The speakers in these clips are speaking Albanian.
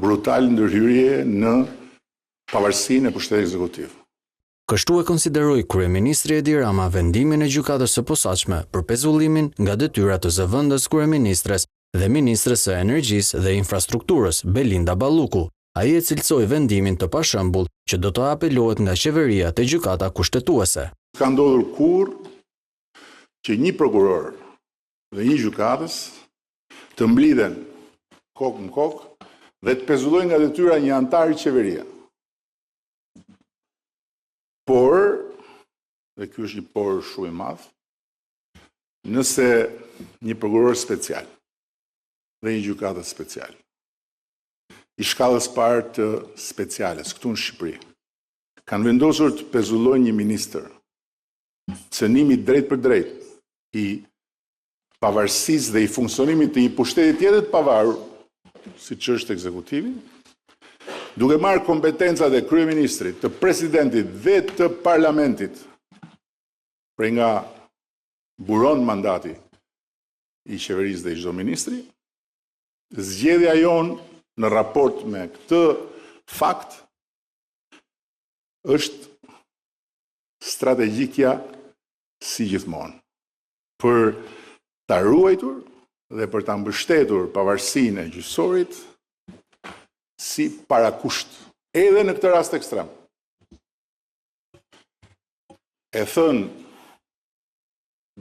brutal ndërhyrje në pavarësinë e pushtetit ekzekutiv. Kështu e konsideroi kryeministri Edi Rama vendimin e gjykatës së posaçme për pezullimin nga detyrat të zëvendës kryeministres dhe ministres së energjisë dhe infrastrukturës Belinda Balluku. Ai e cilësoi vendimin të pashembull që do të apelohet nga qeveria te gjykata kushtetuese. Ka ndodhur kurrë që një prokuror dhe një gjykatës të mblidhen kokë në kokë dhe të pezullojnë nga detyra një antar i qeveria. Por, dhe ky është një por shumë i madh, nëse një prokuror special dhe një gjykatës special i shkallës parë të speciales këtu në Shqipëri kanë vendosur të pezullojnë një ministër cënimi drejt për drejt i pavarësisë dhe i funksionimit të një pushteti tjetër të pavarur, siç është ekzekutivi, duke marrë kompetencat e kryeministrit, të presidentit dhe të parlamentit prej nga buron mandati i qeverisë dhe i çdo ministri, zgjedhja jon në raport me këtë fakt është strategjikja si gjithmonë për ta ruajtur dhe për ta mbështetur pavarësinë e gjyqësorit si parakusht, edhe në këtë rast ekstrem. E thënë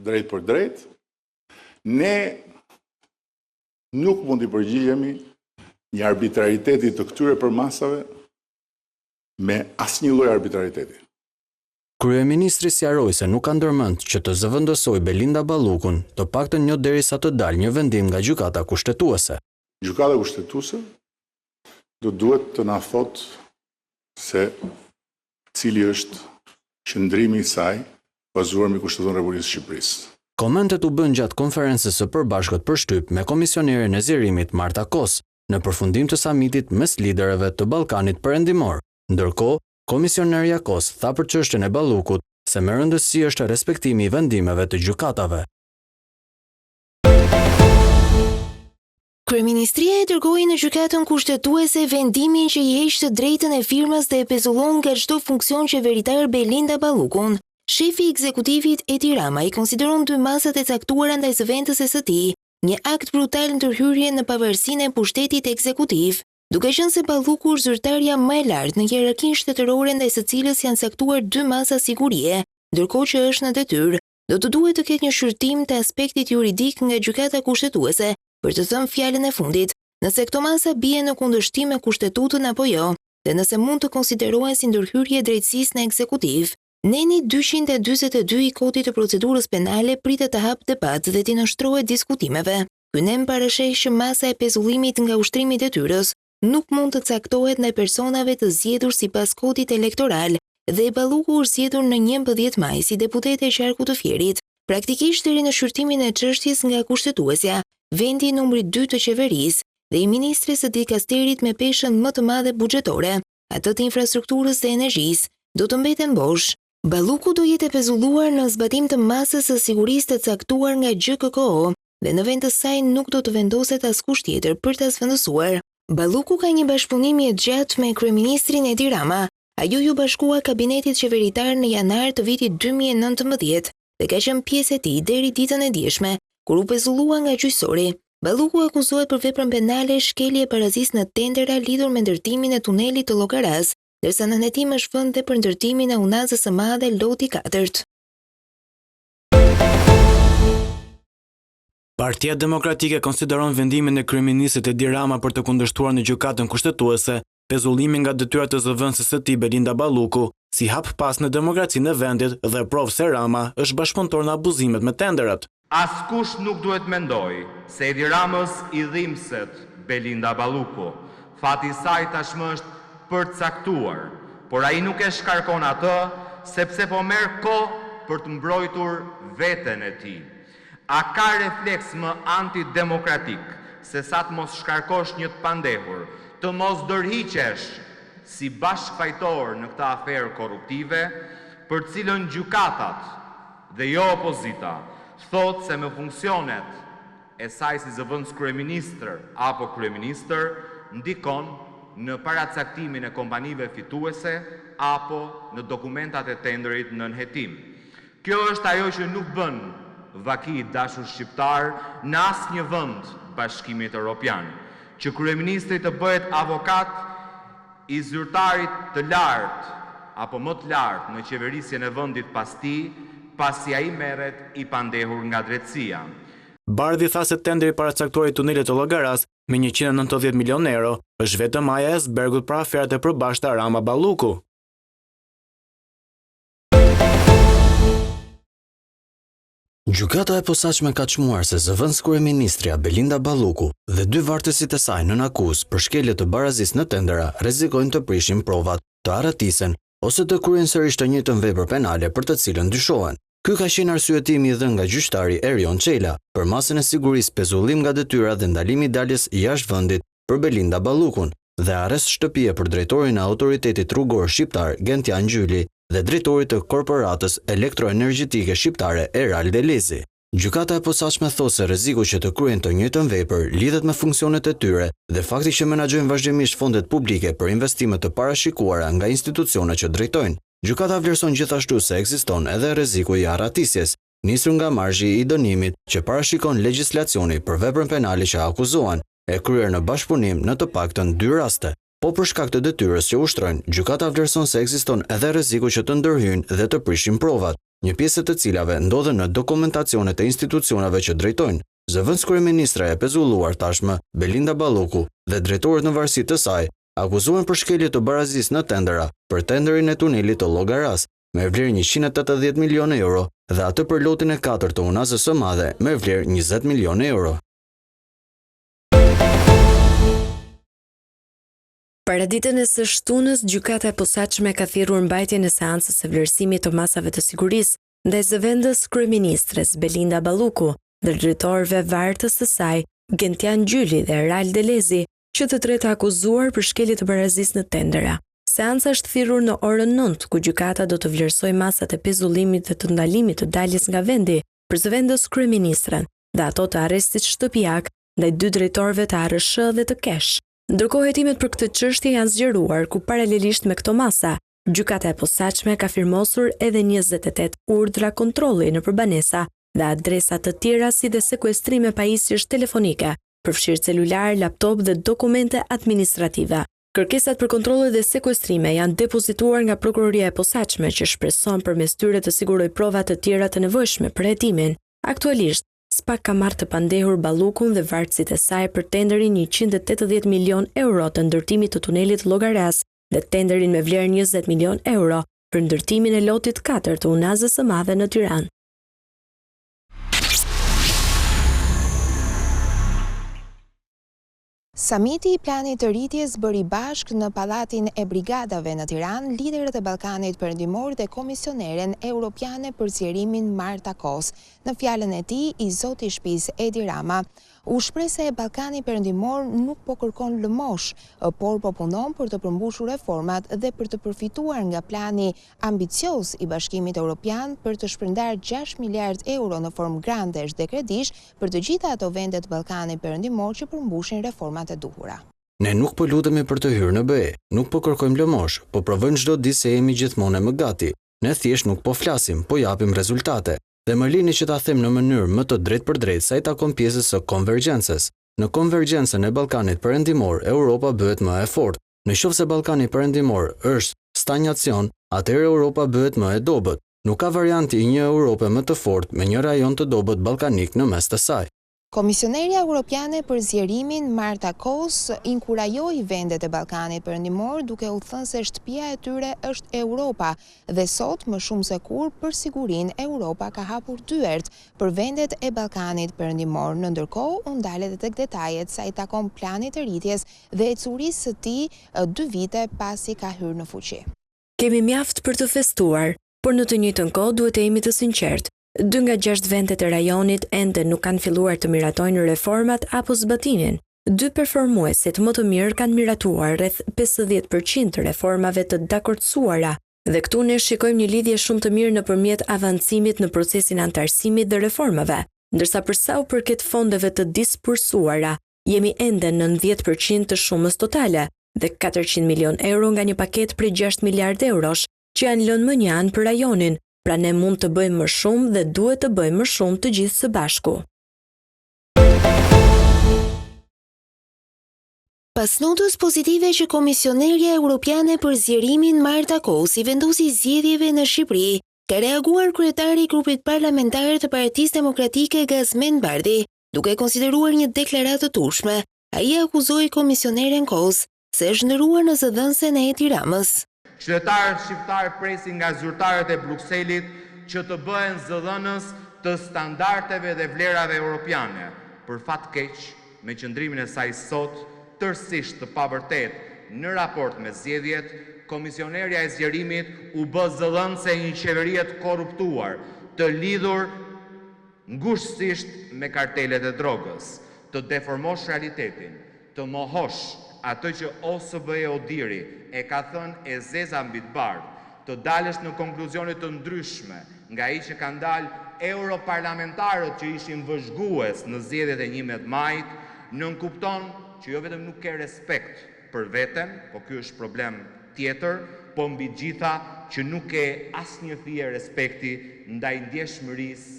drejt për drejt, ne nuk mund t'i përgjigjemi një arbitrariteti të këtyre përmasave me asnjë lloj arbitrariteti. Kryeministri sqaroi se nuk ka ndërmend që të zëvendësoj Belinda Ballukun, të paktën një derisa të dalë një vendim nga gjykata kushtetuese. Gjykata kushtetuese do duhet të na thotë se cili është qëndrimi i saj bazuar mbi Kushtetuën e Republikës së Shqipërisë. Komentet u bën gjatë konferencës së përbashkët për shtyp me komisionerin e zgjerimit Marta Kos në përfundim të samitit mes liderëve të Ballkanit Perëndimor. Ndërkohë, komisionerja Kos tha për çështjen e Ballukut se me rëndësi është respektimi i vendimeve të gjykatave. Kryeministria e dërgoi në gjykatën kushtetuese vendimin që i heq të drejtën e firmës dhe e pezullon nga çdo funksion qeveritar Belinda Ballukun. Shefi i ekzekutivit Edi Rama i konsideron dy masat e caktuara ndaj zëvendëses së tij një akt brutal ndërhyrje në pavarësinë e pushtetit ekzekutiv, duke qenë se Balluku është zyrtarja më e lartë në hierarkinë shtetërore ndaj së cilës janë caktuar dy masa sigurie, ndërkohë që është në detyrë, do të duhet të ketë një shqyrtim të aspektit juridik nga gjykata kushtetuese për të thënë fjalën e fundit, nëse këto masa bien në kundërshtim me kushtetutën apo jo, dhe nëse mund të konsiderohen si ndërhyrje drejtësisë në ekzekutiv. Neni 242 i Kodit të Procedurës Penale pritet të hapë debat dhe t'i nënshtrohet diskutimeve. Ky nem parasheh që masa e pezullimit nga ushtrimi i detyrës nuk mund të caktohet ndaj personave të zgjedhur sipas kodit elektoral dhe Balluku është zgjedhur në 11 maj si deputete e qarkut të Fierit, praktikisht deri në shqyrtimin e çështjes nga kushtetuesja, vendi numri 2 të qeverisë dhe i ministres së dikasterit me peshën më të madhe buxhetore, atë të infrastrukturës dhe energjisë, do të mbeten bosh. Balluku do jetë pezulluar në zbatim të masës së sigurisë të caktuar nga GKKO dhe në vend të saj nuk do të vendoset askush tjetër për ta zvendosur. Balluku ka një bashkëpunim i gjatë me kryeministrin Edi Rama. Ajo ju bashkua kabinetit qeveritar në janar të vitit 2019 dhe ka qenë pjesë e tij deri ditën e djeshme, kur u pezullua nga gjyqësori. Balluku akuzohet për veprën penale shkelje parazisë në tendera lidhur me ndërtimin e tunelit të Llogaras, ndërsa në hetim është vënë dhe për ndërtimin e unazës së madhe loti 4. Partia Demokratike konsideron vendimin e kryeministrit Edi Rama për të kundërshtuar në gjykatën kushtetuese pezullimin nga detyrat të zëvendëses së tij Belinda Balluku si hap pas në demokracinë e vendit dhe provë se Rama është bashkëpunëtor në abuzimet me tenderat. Askush nuk duhet mendoj se Edi Ramës i dhimbset Belinda Balluku. Fati i saj tashmë është përcaktuar, por ai nuk e shkarkon atë sepse po merr kohë për të mbrojtur veten e tij. A ka refleks më antidemokratik se sa të mos shkarkosh një të pandehur, të mos dorëhiqesh si bashkëfajtor në këtë aferë korruptive, për cilën gjykatat dhe jo opozita thot se me funksionet e saj si zëvendës kryeministër apo kryeministër ndikon në paracaktimin e kompanive fituese apo në dokumentat e tenderit në nënhetim. Kjo është ajo që nuk bën vaki i dashur shqiptar në asnjë vend Bashkimit Evropian, që kryeministri të bëhet avokat i zyrtarit të lartë apo më të lartë në qeverisjen e vendit pas tij, pasi ai merret i pandehur nga drejtësia. Bardhi tha se tenderi paracaktuar i tunelit të Llogaras me 190 milionë euro është vetëm aja e zbergut për aferat e përbashkëta Rama Balluku. Gjykata e posaçme ka çmuar se zëvendës kryeministrja Belinda Balluku dhe dy vartësit e saj nën akuzë për shkelje të barazisë në tendera rrezikojnë të prishin provat, të arratisen ose të kryejnë sërish të njëjtën vepër penale për të cilën dyshohen. Ky ka qenë arsyetimi i dhënë nga gjyqtari Erion Çela për masën e sigurisë pezullim nga detyra dhe ndalimi i daljes jashtë vendit për Belinda Ballukun dhe arrest shtëpie për drejtorin e autoritetit rrugor shqiptar Gentian Gjyli dhe drejtorit të korporatës elektroenergjetike shqiptare Eral Delezi. Gjykata e posaçme thotë se rreziku që të kryejnë të njëjtën vepër lidhet me funksionet e tyre dhe fakti që menaxhojnë vazhdimisht fondet publike për investime të parashikuara nga institucionet që drejtojnë. Gjykata vlerëson gjithashtu se ekziston edhe rreziku i arratisjes, nisur nga marzhi i dënimit që parashikon legjislacioni për veprën penale që akuzohen, e kryer në bashkëpunim në të paktën 2 raste. Po për shkak të detyrës që ushtrojnë, gjykata vlerëson se ekziston edhe rreziku që të ndërhyjnë dhe të prishin provat, një pjesë të cilave ndodhen në dokumentacionet e institucioneve që drejtojnë. Zëvendës kryeministra e pezulluar tashmë, Belinda Balluku dhe drejtorët në varësi të saj, akuzohen për shkelje të barazisë në tendera për tenderin e tunelit të Llogaras me vlerë 180 milionë euro dhe atë për lotin e 4 të Unazës së Madhe me vlerë 20 milionë euro. Paraditën e së shtunës, gjykata e posaçme ka thirrur mbajtjen e seancës së vlerësimit të masave të sigurisë ndaj zëvendës kryeministres Belinda Balluku dhe drejtorëve vartës së saj, Gentian Gjyli dhe Eral Delezi, që të tretë akuzuar për shkelje të barazisë në tendera. Seanca është thirrur në orën 9, ku gjykata do të vlerësojë masat e pezullimit dhe të ndalimit të daljes nga vendi për zëvendës kryeministren dhe ato të arrestit shtëpiak ndaj 2 drejtorëve të ARSH dhe të Kesh. Ndërkohë hetimet për këtë çështje janë zgjeruar, ku paralelisht me këto masa, gjykata e posaçme ka firmosur edhe 28 urdhra kontrolli në përbanesa dhe adresa të tjera si dhe sekuestrime pajisjesh telefonike, përfshirë celular, laptop dhe dokumente administrative. Kërkesat për kontrolle dhe sekuestrime janë depozituar nga prokuroria e posaçme që shpreson përmes tyre të sigurojë prova të tjera të nevojshme për hetimin. Aktualisht, SPAK ka marrë të pandehur Ballukun dhe vartësit e saj për tenderin 180 milion euro të ndërtimit të tunelit Llogaras dhe tenderin me vlerë 20 milion euro për ndërtimin e lotit 4 të Unazës së Madhe në Tiranë. Samiti i planit të rritjes bëri bashk në Pallatin e Brigadave në Tiranë liderët e Ballkanit Perëndimor dhe Komisioneren Europiane për zgjerimin Marta Kos. Në fjalën e tij, i zoti i shtëpisë Edi Rama u shpreh se Ballkani Perëndimor nuk po kërkon lëmosh, por po punon për të përmbushur reformat dhe për të përfituar nga plani ambicioz i Bashkimit Evropian për të shpërndar 6 miliard euro në formë grantesh dhe kredish për të gjitha ato vendet Ballkanit Perëndimor që përmbushin reformat e duhura. Ne nuk po lutemi për të hyrë në BE, nuk po kërkojmë lëmosh, po provojmë çdo ditë se jemi gjithmonë më gati. Ne thjesht nuk po flasim, po japim rezultate. Dhe më lini që ta them në mënyrë më të drejtë për drejtë sa i takon pjesës së konvergjencës. Në konvergjencën e Ballkanit Perëndimor, Europa bëhet më e fortë. Nëse Ballkani Perëndimor është stagnacion, atëherë Europa bëhet më e dobët. Nuk ka varianti i një Europe më të fortë me një rajon të dobët ballkanik në mes të saj. Komisionerja Europiane për zgjerimin Marta Kos inkurajoi vendet e Ballkanit Perëndimor duke u thënë se shtëpia e tyre është Europa dhe sot më shumë se kur për sigurinë Europa ka hapur dyert për vendet e Ballkanit Perëndimor. Në ndërkohë u ndalet tek detajet sa i takon planit të rritjes dhe ecurisë së tij 2 vite pasi ka hyrë në fuqi. Kemi mjaft për të festuar, por në të njëjtën kohë duhet të jemi të sinqertë. 2 nga 6 vendet e rajonit ende nuk kanë filluar të miratojnë reformat apo zbatimin. 2 performuesit më të mirë kanë miratuar rreth 50% të reformave të dakordsuara dhe këtu ne shikojmë një lidhje shumë të mirë nëpërmjet avancimit në procesin antarësimit dhe reformave, ndërsa për sa u përket fondeve të dispursuara, jemi ende në 90% të shumës totale, dhe 400 milion euro nga një paketë prej 6 miliard eurosh që janë lënë më njanë për rajonin, pra ne mund të bëjmë më shumë dhe duhet të bëjmë më shumë të gjithë së bashku. Pas notës pozitive që Komisionerja Europiane për zgjerimin Marta Kosi vendosi zgjedhjeve në Shqipëri, ka reaguar kryetari i grupit parlamentar të Partisë Demokratike Gazmend Bardhi, duke konsideruar një deklaratë të turshme. Ai akuzoi komisioneren Kos se është ndëruar në zëdhënësen e Edi Ramës. Qytetarët shqiptarë presin nga zyrtarët e Brukselit që të bëhen zëdhënës të standardeve dhe vlerave europiane. Për fat keq, me qëndrimin e saj sot, tërësisht të pavërtet në raport me zgjedhjet, Komisionerja e Zgjerimit u bë zëdhënëse një qeverie të korruptuar, të lidhur ngushësisht me kartelet e drogës, të deformosh realitetin, të mohosh atë që OSBE Odiri e ka thënë e zeza mbi të bardhë, të dalësh në konkluzione të ndryshme nga ai që kanë dalë europarlamentarët që ishin vëzhgues në zgjedhjet e 11 majit, nënkupton që jo vetëm nuk ke respekt për veten, po ky është problem tjetër, po mbi gjitha që nuk ke asnjë fije respekti ndaj ndjeshmërisë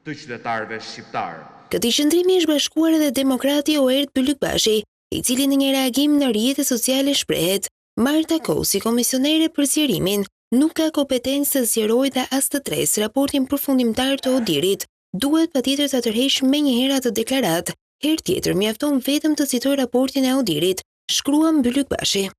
të qytetarëve shqiptarë. Këtij qëndrimi është bashkuar edhe demokrati Oert Bylykbashi, i cili në një reagim në rrjetet sociale shprehet: Marta Kosi, komisionere për zgjerimin, nuk ka kompetencë të zgjerojë dhe as të tresë raportin përfundimtar të Odirit. Duhet patjetër ta tërheqë menjëherë atë deklaratë. Herë tjetër mjafton vetëm të citoj raportin e Odirit, shkruan Bylykbashi.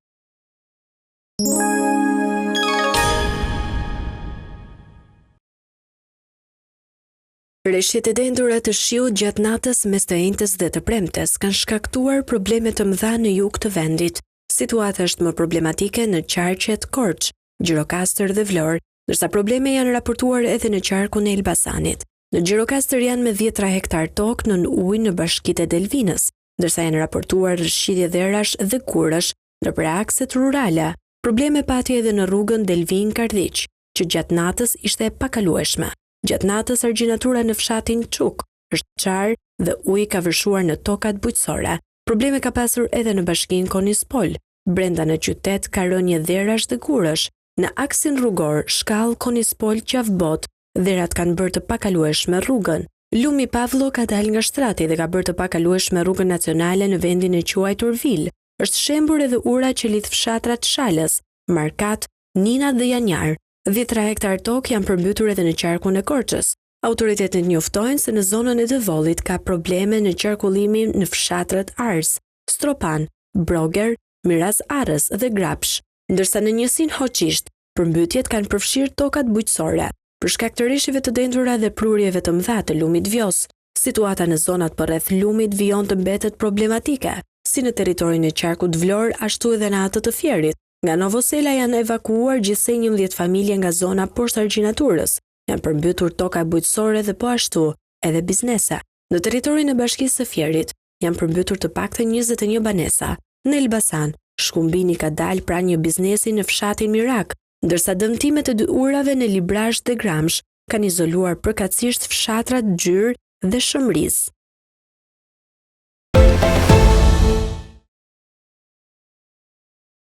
Reshjet e dendura të shiut gjatë natës mes të enjtës dhe të premtes kanë shkaktuar probleme të mëdha në jug të vendit. Situata është më problematike në qarqet Korç, Gjirokastër dhe Vlorë, ndërsa probleme janë raportuar edhe në qarkun e Elbasanit. Në Gjirokastër janë me 10 hektar tokë nën ujë në bashkitë e Delvinës, ndërsa janë raportuar rrshitje dherash dhe kurrësh ndërpër akset rurale. Probleme pati edhe në rrugën Delvin-Kardhiq, që gjatë natës ishte e pakalueshme. Gjatë natës argjinatura në fshatin Çuk është qarë dhe uji ka vërshuar në tokat bujqësore. Probleme ka pasur edhe në bashkinë Konispol. Brenda në qytet ka rënje dherash dhe kurrësh. Në aksin rrugor shkallë Konispol Qafbot, dherat kanë bërë të pakalueshme rrugën. Lumi Pavlo ka dalë nga shtrati dhe ka bërë të pakalueshme rrugën nacionale në vendin e quajtur Vil. Është shembur edhe ura që lidh fshatrat Shalës, Markat, Ninat dhe Janjar. 10 hektar tokë janë përmbytur edhe në qarkun e Korçës. Autoritetet njoftojnë se në zonën e Devollit ka probleme në qarkullimin në fshatrat Ars, Stropan, Broger, Miraz Arës dhe Grapsh, ndërsa në njësinë Hoqisht, përmbytjet kanë përfshirë tokat bujqësore. Për shkak të rreshjeve të dendura dhe prurjeve të mëdha të lumit Vjos, situata në zonat përreth lumit Vion të mbetet problematike, si në territorin e qarkut Vlorë ashtu edhe në atë të Fierit. Nga Novosela janë evakuuar gjithsej 11 familje nga zona poshtë argjinaturës. Janë përmbytur toka bujqësore dhe po ashtu edhe biznese. Në territorin e bashkisë së Fierit janë përmbytur të paktën 21 banesa. Në Elbasan, shkumbini ka dalë pranë një biznesi në fshatin Mirak, ndërsa dëmtimet e 2 urave në Librazh dhe Gramsh kanë izoluar përkatësisht fshatrat Gjyrë dhe Shëmriz.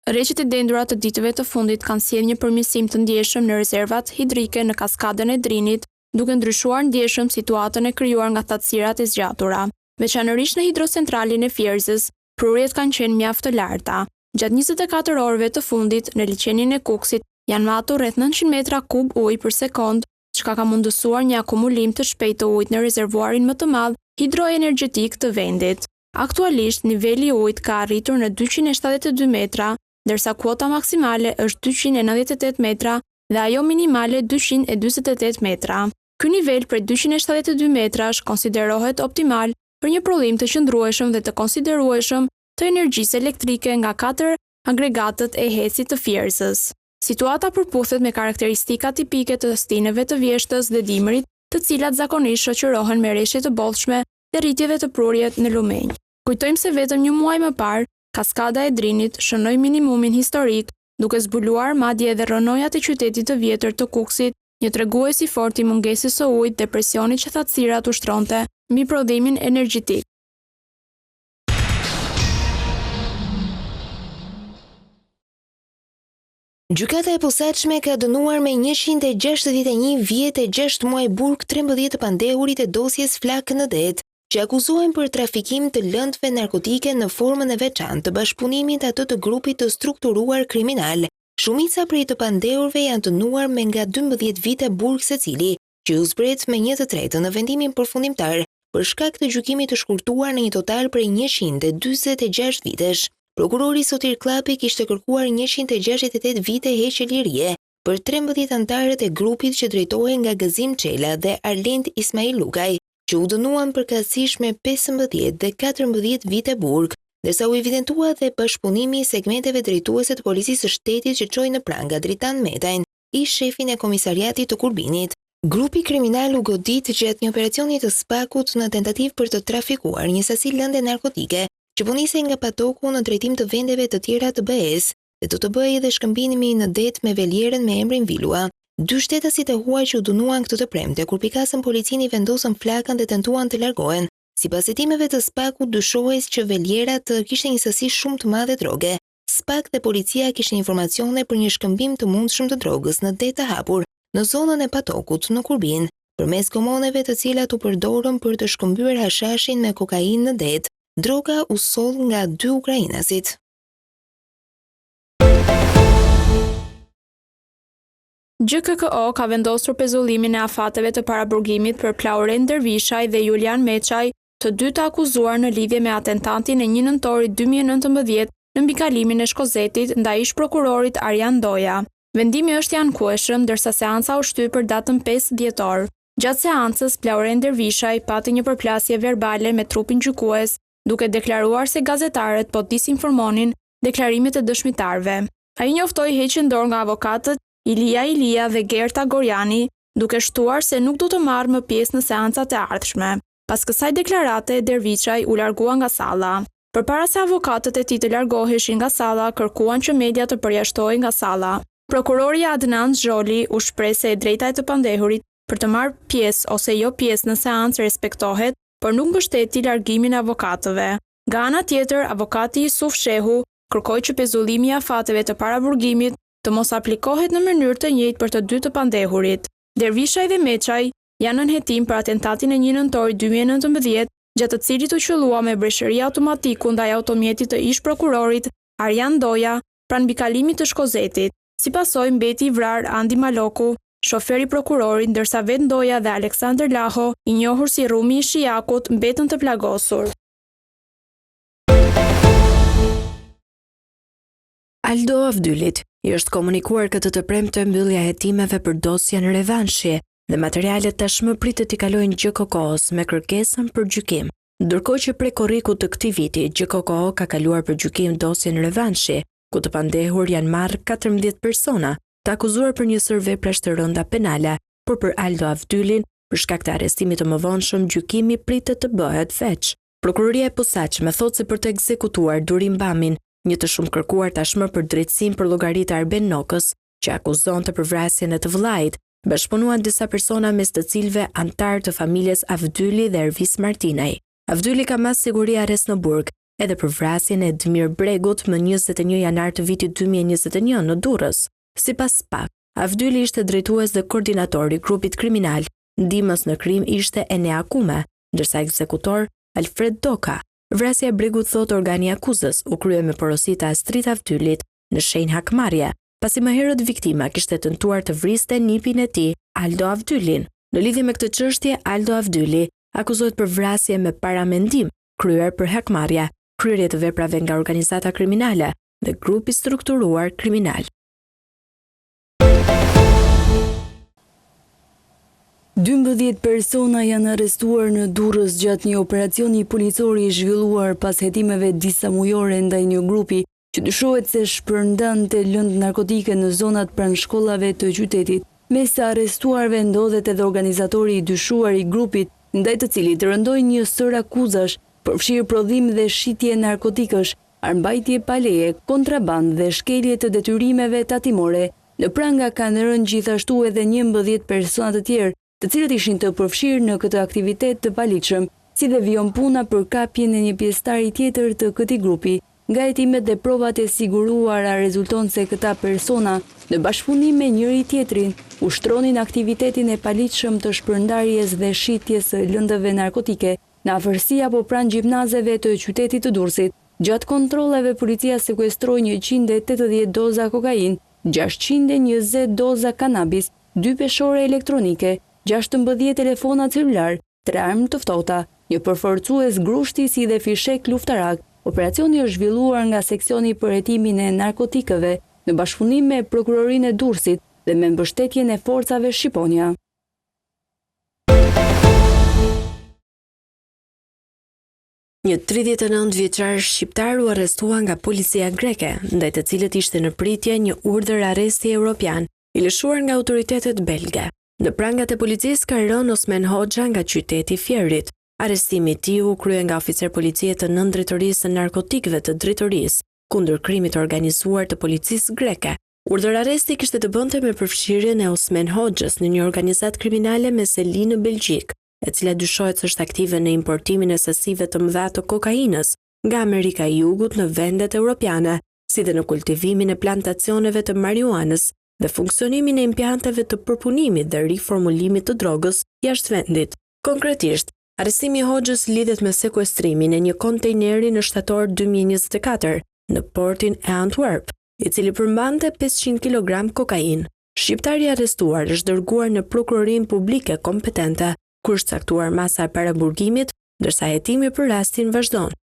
Rreshjet e dendura të ditëve të fundit kanë sjellë një përmirësim të ndjeshëm në rezervat hidrike në kaskadën e Drinit, duke ndryshuar ndjeshëm situatën e krijuar nga thatësirat e zgjatura. Veçanërisht në hidrocentralin e Fierzës, prurjet kanë qenë mjaft të larta. Gjatë 24 orëve të fundit, në liçenin e Kuksit janë matur rreth 900 metra kub ujë për sekond, çka ka mundësuar një akumulim të shpejtë të ujit në rezervuarin më të madh hidroenergjetik të vendit. Aktualisht niveli i ujit ka arritur në 272 metra, ndërsa kuota maksimale është 298 metra dhe ajo minimale 248 metra. Ky nivel prej 272 metrash konsiderohet optimal për një prodhim të qëndrueshëm dhe të konsiderueshëm të energjisë elektrike nga 4 agregatët e HES-it të Fierzës. Situata përputhet me karakteristika tipike të stineve të vjeshtës dhe dimrit, të cilat zakonisht shoqërohen me rreshje të bollshme dhe rritjeve të prurjet në lumenj. Kujtojmë se vetëm një muaj më parë, kaskada e Drinit shënoi minimumin historik, duke zbuluar madje edhe rënojat e qytetit të vjetër të Kuksit, një tregues i fortë i mungesës së ujit dhe presionit që thatësirat ushtronte mbi prodhimin energjetik. Gjykata e posaçme ka dënuar me 161 vjet e 6 muaj burg 13 të pandehurit e dosjes Flak në det, që akuzohen për trafikim të lëndëve narkotike në formën e veçantë të bashkëpunimit atë të grupit të strukturuar kriminal. Shumica prej të pandehurve janë dënuar me nga 12 vite burg secili, që u zbret me 1/3 në vendimin përfundimtar për shkak të gjykimit të shkurtuar në një total prej 146 vitesh. Prokurori Sotir Klapi kishte kërkuar 168 vite heqje lirie për 13 anëtarët e grupit që drejtohen nga Gëzim Çela dhe Arlind Ismail Lukaj, që u dënuan përkatësisht me 15 dhe 14 vite burg, ndërsa u evidentua dhe bashkëpunimi i segmenteve drejtuese të policisë së shtetit që çoi në pranga Dritan Metajn, ish shefin e komisariatit të Kurbinit. Grupi kriminal u godit gjatë një operacioni të SPAK-ut në tentativë për të trafikuar një sasi lënde narkotike që po nisej nga Patoku në drejtim të vendeve të tjera të BE-s dhe do të bëhej edhe shkëmbimi në det me velierën me emrin Vilua. 2 shtetasit e huaj që u dënuan këtë të premte kur pikasën policini vendosën flakën dhe tentuan të largohen. Sipas hetimeve të SPAK-ut dyshohet që velierat kishte një sasi shumë të madhe droge. SPAK dhe policia kishin informacione për një shkëmbim të mundshëm të drogës në det të hapur në zonën e Patokut në Kurbin, përmes gomoneve të cilat u përdorën për të shkëmbyer hashashin me kokainë në det. Droga u soll nga 2 ukrainasit. GKKO ka vendosur pezullimin e afateve të paraburgimit për Flauren Dervishaj dhe Julian Meçaj, të dy të akuzuar në lidhje me atentatin e 1 nëntorit 2019 në mbikalimin e Shkozetit ndaj ish prokurorit Arjan Doja. Vendimi është i ankueshëm, ndërsa seanca u shtyr për datën 5 dhjetor. Gjatë seancës, Flauren Dervishaj pati një përplasje verbale me trupin gjykues, duke deklaruar se gazetarët po disinformonin deklarimet e dëshmitarve. Ai njoftoi heqjen dorë nga avokatët Ilia dhe Gerta Gorjani, duke shtuar se nuk do të marrë më pjesë në seancat e ardhshme. Pas kësaj deklarate, Dervishaj u largua nga salla. Përpara se avokatët e tij të largoheshin nga salla, kërkuan që media të përjashtohej nga salla. Prokurori Adnan Zholi u shpreh se e drejta e të pandehurit për të marrë pjesë ose jo pjesë në seancë respektohet, por nuk mbështeti largimin e avokatëve. Nga ana tjetër, avokati Yusuf Shehu kërkoi që pezullimi i afateve të paraburgimit të mos aplikohet në mënyrë të njëjtë për të dy të pandehurit. Dervishaj dhe Meçaj janë në hetim për atentatin e 1 nëntorit 2019, gjatë të cilit u qellua me breshëri automatiku ndaj automjetit të ish prokurorit Arjan Doja pranë mbikalimit të Shkozetit. Si pasojë mbeti i vrar Andi Maloku, shoferi prokurorit, ndërsa vetë Doja dhe Aleksandr Laho, i njohur si Rumi i Shijakut, mbetën të plagosur. Aldo Avdylit i është komunikuar këtë të premte mbyllja e hetimeve për dosjen revanshi dhe materialet tashmë pritet i kalojnë GKKO-s me kërkesën për gjykim. Ndërkohë që prej korrikut të këtij viti, GKKO ka kaluar për gjykim dosjen revanshi, ku të pandehur janë marrë 14 persona të akuzuar për një sër veprash të rënda penale, por për Aldo Avdylin, për shkak të arrestimit të mëvonshëm, gjykimi pritet të bëhet veç. Prokuroria e posaçme thotë se për të ekzekutuar Durim Bamin, një të shumë kërkuar tashmë për drejtësinë për llogaritë Arben Nokës, që akuzonte për vrasjen e të vëllait, bashkëpunuan disa persona mes të cilëve antar të familjes Avdyli dhe Ervis Martinaj. Avdyli ka mas siguri arrest në burg, edhe për vrasjen e Edmir Bregut më 21 janar të vitit 2021 në Durrës. Sipas SPAK, Avdyli ishte drejtues dhe koordinatori i grupit kriminal. Ndihmës në krim ishte Enea Kume, ndërsa ekzekutor Alfred Doka. Vrasja e Bregut, thot organi akuzës, u krye me porosi të Astrit Avdylit në shenjë hakmarrje, pasi më herët viktima kishte tentuar të vriste nipin e tij, Aldo Avdylin. Në lidhje me këtë çështje, Aldo Avdyli akuzohet për vrasje me paramendim, kryer për hakmarrje, kryerje të veprave nga organizata kriminale dhe grupi strukturuar kriminal. 12 persona janë arrestuar në Durrës gjatë një operacioni policor i zhvilluar pas hetimeve disa mujore ndaj një grupi që dyshohet se shpërndante lëndë narkotike në zonat pranë shkollave të qytetit. Mes të arrestuarve ndodhet edhe organizatori i dyshuar i grupit, ndaj të cilit rëndoi një sër akuzash, përfshirë prodhim dhe shitje narkotikësh, armbajtje pa leje, kontraband dhe shkelje të detyrimeve tatimore. Në pranga kanë rënë gjithashtu edhe 11 persona të tjerë, të cilët ishin të përfshirë në këtë aktivitet të paligjshëm, si dhe vijon puna për kapjen e një pjesëtari tjetër të këtij grupi. Nga hetimet dhe provat e siguruara rezulton se këta persona Në bashkëpunim me njëri tjetrin, ushtronin aktivitetin e palitshëm të shpërndarjes dhe shitjes së lëndëve narkotike në afërsi apo pranë gjimnazeve të qytetit të Durrësit. Gjatë kontrolleve, policia sekuestroi 180 doza kokainë, 620 doza kanabis, 2 peshore elektronike, 16 telefona celular, 3 armë të ftohta, një përforcues grushti si dhe fishek luftarak. Operacioni është zhvilluar nga seksioni për hetimin e narkotikëve në bashkëpunim me prokurorinë e Durrësit dhe me mbështetjen e forcave shqiponja. Një 39 vjeçar shqiptar u arrestua nga policia greke, ndaj të cilët ishte në pritje një urdhër arresti evropian i lëshuar nga autoritetet belge. Në prangat e policisë ka rënë Osman Hoxha nga qyteti Fierit. Arrestimi i tij u krye nga oficer policie të nën drejtorisë së narkotikëve të drejtorisë kundër krimit të organizuar të policisë greke. Urdhër arresti kishte të bënte me përfshirjen e Osman Hoxhës në një organizatë kriminale me seli në Belgjik, e cila dyshohet se është aktive në importimin e sasive të mëdha të kokainës nga Amerika e Jugut në vendet europiane, si dhe në kultivimin e plantacioneve të marijuanës dhe funksionimin e impianteve të përpunimit dhe riformulimit të drogës jashtë vendit. Konkretisht, arrestimi i Hoxhës lidhet me sekuestrimin e një kontejneri në shtator 2024 në portin e Antwerp, i cili përmbante 500 kg kokainë. Shqiptari i arrestuar është dërguar në prokurorinë publike kompetente, ku është caktuar masa e paraburgimit, ndërsa hetimi për rastin vazhdon.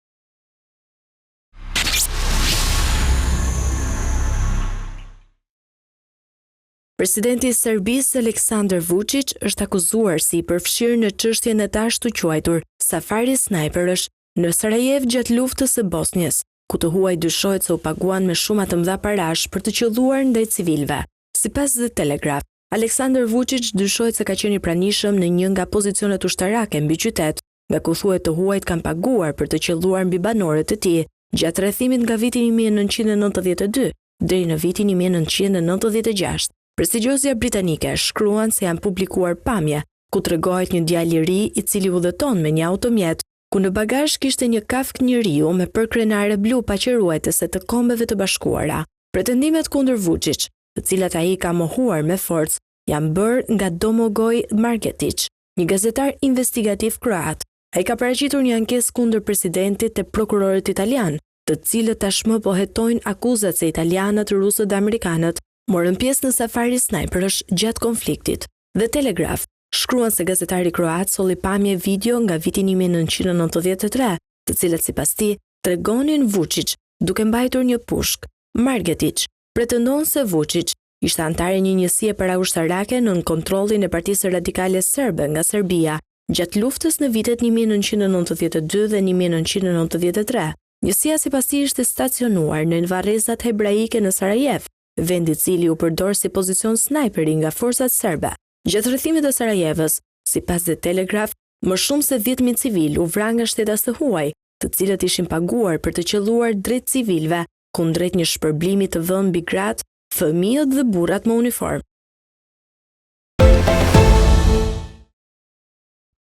Presidenti i Serbisë Aleksandar Vučić është akuzuar si i përfshirë në çështjen e ashtu quajtur safari snajperësh në Sarajev gjatë luftës së Bosnjës, ku të huaj dyshohet se u paguan me shuma të mëdha parash për të qelluar ndaj civilëve. Sipas The Telegraph, Aleksandar Vučić dyshohet se ka qenë i pranishëm në një nga pozicionet ushtarake mbi qytet, nga ku thuhet të huajt kanë paguar për të qelluar mbi banorët e tij gjatë rrethimit nga viti 1992 deri në vitin 1996. Prestigjozja britanike shkruan se janë publikuar pamje ku tregohet një djalë i ri i cili udhëton me një automjet, ku në bagazh kishte një kafk njeriu me përkrenare blu paqëruetese të Kombeve të Bashkuara. Pretendimet kundër Vučić, të cilat ai ka mohuar me forcë, janë bërë nga Domagoj Margetić, një gazetar investigativ kroat. Ai ka paraqitur një ankesë kundër presidentit te prokurorët italian, të cilët tashmë po hetojnë akuzat se italianët, rusët dhe amerikanët morën pjesë në safari snajperësh gjatë konfliktit. The Telegraph shkruan se gazetari kroat solli pamje video nga viti 1993, të cilat sipas tij tregonin Vučić duke mbajtur një pushk. Margetić pretendon se Vučić ishte antar i një njësie paraushtarake nën kontrollin e Partisë Radikale Serbe nga Serbia gjatë luftës në vitet 1992 dhe 1993. Njësia sipas tij ishte stacionuar në varrezat hebraike në Sarajev, vendi i cili u përdor si pozicion snajperi nga forcat serbe. Gjatë rrethimit të Sarajevës, sipas The Telegraph, më shumë se 10.000 civil u vran nga shtetas të huaj, të cilët ishin paguar për të qelluar drejt civilëve, kundrejt një shpërblimi të vënë mbi gratë, fëmijët dhe burrat me uniformë.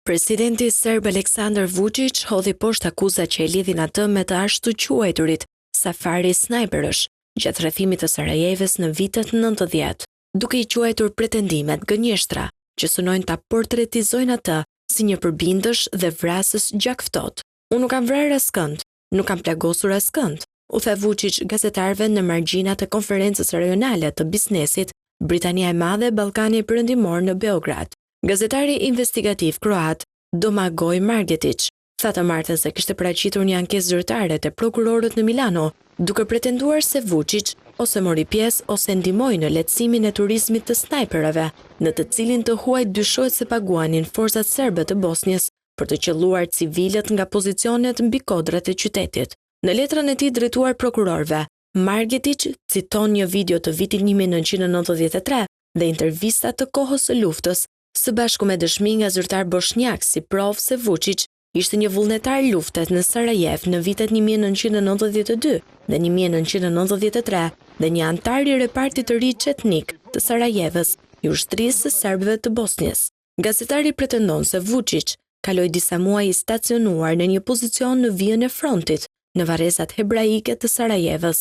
Presidenti serb Aleksandar Vučić hodhi poshtë akuzat që e lidhin atë me të ashtu quajturit safari snajperësh gjatë rrethimit të Sarajevës në vitet 90, duke i quajtur pretendimet gënjeshtra që synojnë ta portretizojnë atë si një përbindësh dhe vrasës gjakftot. Unë nuk kam vrarë askënd, nuk kam plagosur askënd, u tha Vučić gazetarëve në margjinat e konferencës rajonale të biznesit Britania e Madhe, Ballkani Perëndimor në Beograd. Gazetari investigativ kroat Domagoj Margetić tha të martën se kishte paraqitur një ankesë zyrtare te prokurorët në Milano, duke pretenduar se Vučić ose mori pjesë ose ndihmoi në lehtësimin e turizmit të snajperëve, në të cilin të huajt dyshohet se paguanin forcat serbe të Bosnjës për të qelluar civilët nga pozicionet mbi kodrat e qytetit. Në letrën e tij drejtuar prokurorëve, Margetić citon një video të vitit 1993 dhe intervista të kohës së luftës, së bashku me dëshmi nga zyrtar bosnjak si provë se Vučić ishte një vullnetar luftet në Sarajev në vitet 1992 dhe 1993 dhe një antar i repartit të ri çetnik të Sarajevës, i ushtrisë së serbëve të Bosnjës. Gazetari pretendon se Vučić kaloi disa muaj i stacionuar në një pozicion në vijën e frontit, në varrezat hebraike të Sarajevës.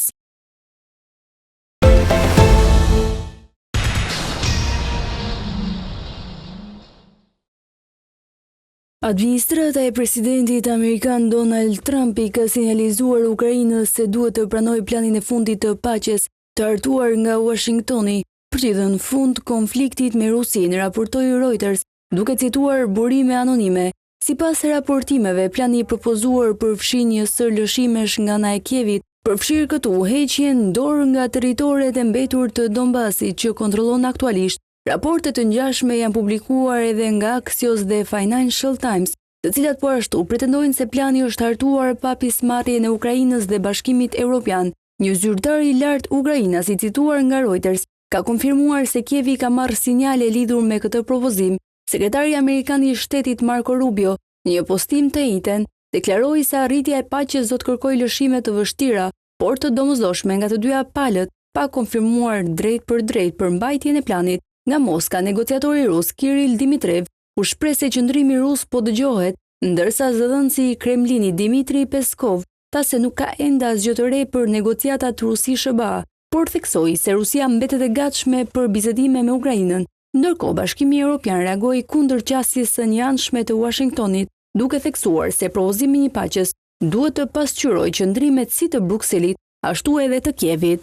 Administrata e presidentit amerikan Donald Trump i ka sinjalizuar Ukrainës se duhet të pranojë planin e fundit të paqes të hartuar nga Washingtoni për t'i dhënë fund konfliktit me Rusinë, raportoi Reuters, duke cituar burime anonime. Sipas raportimeve, plani i propozuar përfshin një sër lëshimesh nga ana e Kievit, përfshir këtu heqjen dorë nga territoret e mbetur të Donbasit që kontrollon aktualisht. Raporte të ngjashme janë publikuar edhe nga Axios dhe Financial Times, të cilat po ashtu pretendojnë se plani është hartuar pa pjesëmarrjen e Ukrainës dhe Bashkimit Evropian. Një zyrtar i lartë ukrainas i cituar nga Reuters ka konfirmuar se Kievi ka marrë sinjale lidhur me këtë propozim. Sekretari amerikan i shtetit Marco Rubio, në një postim të njëjtën, deklaroi se arritja e paqes do të kërkojë lëshime të vështira, por të domosdoshme nga të dyja palët, pa konfirmuar drejt për mbajtjen e planit. Nga Moska, negociatori rus Kirill Dimitrev u shpreh se qëndrimi rus po dëgjohet, ndërsa zëdhënësi i Kremlinit Dmitri Peskov tha se nuk ka ende asgjë të re për negociatat Rusi-SBA, por theksoi se Rusia mbetet e gatshme për bisedime me Ukrainën. Ndërkohë, Bashkimi Evropian reagoi kundër qasjes së njëanshme të Washingtonit, duke theksuar se propozimi i një paqes duhet të pasqyrojë qëndrimet si të Brukselit, ashtu edhe të Kievit.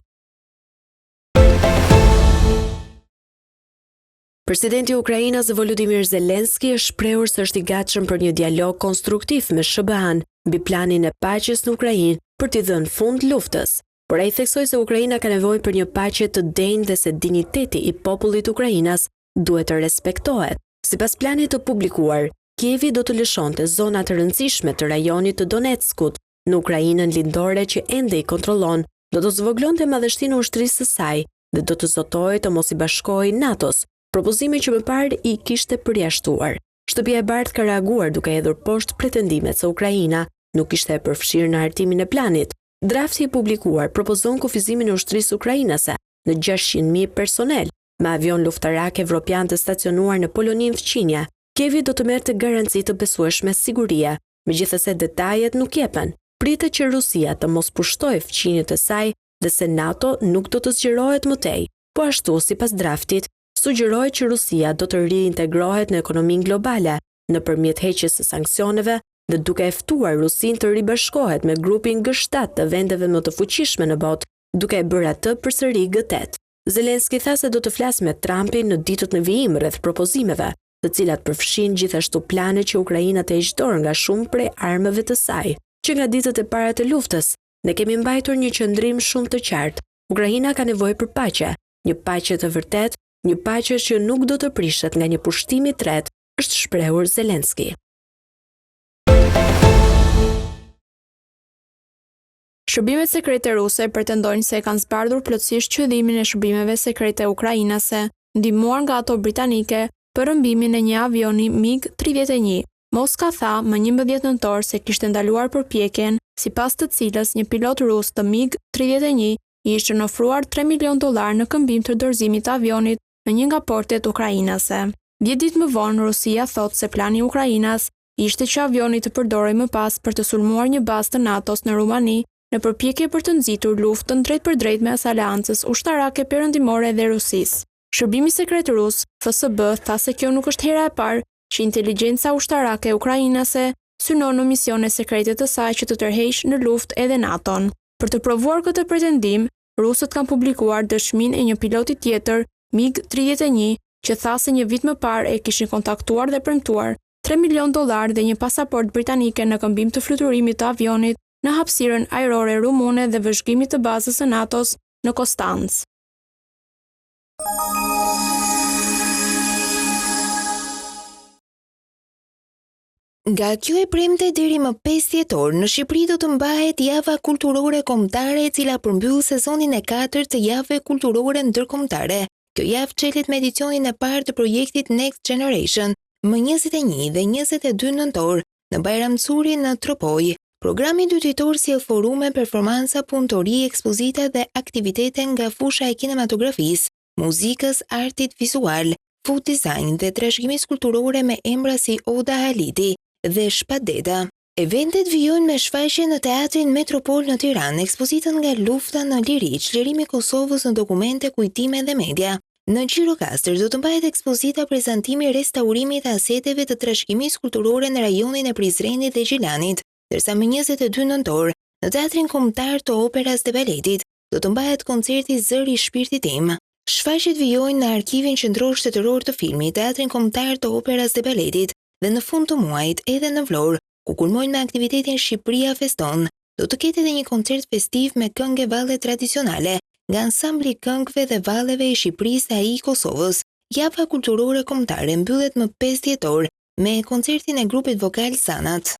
Presidenti i Ukrainës Volodymyr Zelensky është shprehur se është i gatshëm për një dialog konstruktiv me SBA-n mbi planin e paqes në Ukrainë për t'i dhënë fund luftës. Por ai theksoi se Ukraina ka nevojë për një paqe të denjë dhe se dinjiteti i popullit ukrainas duhet të respektohet. Sipas planit të publikuar, Kievi do të lëshonte zona të rëndësishme të rajonit të Donetskut në Ukrainën lindore që ende i kontrollon, do të zvoglonte madhështinë e ushtrisë së saj dhe do të zotojë të mos i bashkohej NATO-s. Propozimi që më parë i kishte përjashtuar. Shtëpia e Bardhë ka reaguar duke hedhur poshtë pretendimet se Ukraina nuk ishte e përfshirë në hartimin e planit. Drafti i publikuar propozon kufizimin e ushtrisë ukrainase në 600.000 personel, me avion luftarak evropian të stacionuar në Poloninë fqinje. Kievi do të merrte garanci të besueshme sigurie, megjithëse detajet nuk jepen. Pritet që Rusia të mos pushtojë fqinjet e saj dhe se NATO nuk do të zgjerohet më tej. Po ashtu, sipas draftit, sugjerohet që Rusia do të riintegrohet në ekonominë globale nëpërmjet heqjes së sanksioneve dhe duke e ftuar Rusinë të ribashkohet me grupin G7 të vendeve më të fuqishme në botë, duke e bërë atë përsëri G8. Zelensky tha se do të flasë me Trumpin në ditët në vijim rreth propozimeve, të cilat përfshin gjithashtu plane që Ukraina të heqë dorë nga shumë prej armëve të saj. Që nga ditët e para të luftës, ne kemi mbajtur një qëndrim shumë të qartë. Ukraina ka nevojë për paqe, një paqe të vërtetë, një paqe që nuk do të prishet nga një pushtim i tretë, është shprehur Zelensky. Shërbimet sekrete ruse pretendojnë se kanë zbardhur plotësisht qëllimin e shërbimeve sekrete ukrainase, ndihmuar nga ato britanike për rrëmbimin e një avioni MiG-31. Moska tha më 11 nëntor se kishte ndaluar përpjekjen, sipas të cilës një pilot rus të MiG-31 i ishte ofruar $3 milion në këmbim të dorëzimit të avionit në një nga portet ukrainase. 10 ditë më vonë, Rusia thot se plani i Ukrainas ishte që avioni të përdorej më pas për të sulmuar një bazë të NATO-s në Rumani në përpjekje për të nxitur luftën drejt për drejt mes aleancës ushtarake perëndimore dhe Rusisë. Shërbimi sekret rus, FSB, tha se kjo nuk është hera e parë që inteligjenca ushtarake ukrainase synon në misione sekrete të saj që të tërheqë në luftë edhe NATO-n. Për të provuar këtë pretendim, rusët kanë publikuar dëshminë e një piloti tjetër, MiG-31, që tha se një vit më parë e kishin kontaktuar dhe premtuar $3 milion dhe një pasaport britanike në këmbim të fluturimit të avionit në hapësirën ajrore rumune dhe vëzhgimit të bazës së NATO-s në Konstancë. Nga kjo e premte deri më 5 dhjetor, në Shqipëri do të mbahet java kulturore kombëtare e cila përmbyll sezonin e 4 të javëve kulturore ndërkombëtare. Kjo javë çelet me edicionin e parë të projektit Next Generation, më 21 dhe 22 nëntor, në Bajram Curi në Tropoj. Programi dytitor sjell forume, performanca, punëtori, ekspozita dhe aktivitete nga fusha e kinematografisë, muzikës, artit vizual, food design dhe trashëgimisë kulturore me emra si Oda Haliti dhe Shpadeta. Eventet vijojnë me shfaqje në Teatrin Metropol në Tiranë, ekspozitën nga lufta në liri, çlirimi i Kosovës në dokumente, kujtime dhe media, Në Gjirokastër do të mbahet ekspozita prezantimi restaurimit të aseteve të trashëgimisë kulturore në rajonin e Prizrenit dhe Gjilanit, ndërsa më 22 nëntor në Teatrin Kombëtar të Operës dhe Baletit do të mbahet koncerti Zëri i shpirtit tim. Shfaqjet vijojnë në Arkivin Qendror Shtetëror të Filmit, Teatrin Kombëtar të Operës dhe Baletit dhe në fund të muajit edhe në Vlorë, ku kulmojnë me aktivitetin Shqipëria Feston. Do të ketë edhe një koncert festiv me këngë valle tradicionale nga ansambli këngëve dhe valleve i Shqipërisë dhe ai i Kosovës. Java kulturore kombëtare mbyllet më 5 dhjetor me koncertin e grupit vokal Sanat.